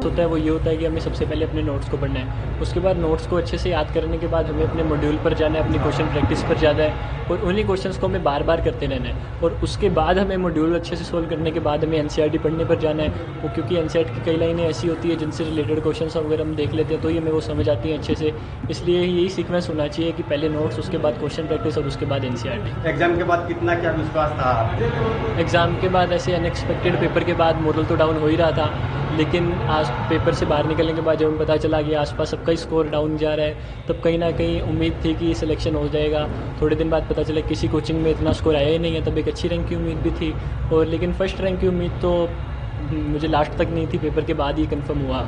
होता है वो ये होता है कि हमें सबसे पहले अपने नोट्स को पढ़ना है, उसके बाद नोट्स को अच्छे से याद करने के बाद हमें अपने मॉड्यूल पर जाना है, अपनी क्वेश्चन प्रैक्टिस पर जाना है और उन्हीं क्वेश्चंस को हमें बार बार करते रहना है। और उसके बाद हमें मॉड्यूल अच्छे से सोल्व करने के बाद हमें एनसीईआरटी पढ़ने पर जाना है, वो क्योंकि एनसीईआरटी की कई लाइनें ऐसी होती है जिनसे रिलेटेड क्वेश्चन अगर हम देख लेते हैं तो ही हमें वो समझ आती हैं अच्छे से। इसलिए यही सीक्वेंस होना चाहिए कि पहले नोट्स, उसके बाद क्वेश्चन प्रैक्टिस और उसके बाद एनसीईआरटी। एग्जाम के बाद कितना क्या विश्वास था आपको? एग्ज़ाम के बाद ऐसे अनएक्सपेक्टेड पेपर के बाद मोरल तो डाउन हो ही रहा था, लेकिन आज पेपर से बाहर निकलने के बाद जब हमें पता चला कि आसपास सबका ही स्कोर डाउन जा रहा है, तब कहीं ना कहीं उम्मीद थी कि सिलेक्शन हो जाएगा। थोड़े दिन बाद पता चला किसी कोचिंग में इतना स्कोर आया ही नहीं है, तब एक अच्छी रैंक की उम्मीद भी थी। और लेकिन फर्स्ट रैंक की उम्मीद तो मुझे लास्ट तक नहीं थी, पेपर के बाद ही कंफर्म हुआ।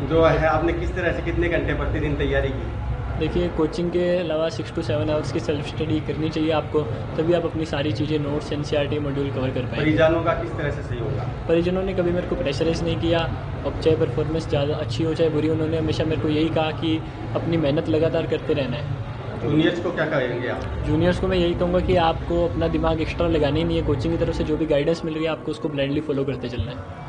जो है आपने किस तरह से कितने घंटे प्रतिदिन तैयारी की? देखिए, कोचिंग के अलावा 6 to 7 आवर्स की सेल्फ स्टडी करनी चाहिए आपको, तभी आप अपनी सारी चीज़ें, नोट्स, एनसीईआरटी मॉड्यूल कवर कर पाएंगे। परिजनों का किस तरह से सहयोग रहा? परिजनों ने कभी मेरे को प्रेशराइज नहीं किया। अब चाहे परफॉर्मेंस ज़्यादा अच्छी हो चाहे बुरी, उन्होंने हमेशा मेरे को यही कहा कि अपनी मेहनत लगातार करते रहना है। जूनियर्स को क्या कहेंगे आप? जूनियर्स को मैं यही कहूँगा कि आपको अपना दिमाग एक्स्ट्रा लगाना ही नहीं है, कोचिंग की तरफ से जो भी गाइडेंस मिल रही है आपको उसको ब्लाइंडली फॉलो करते चलना है।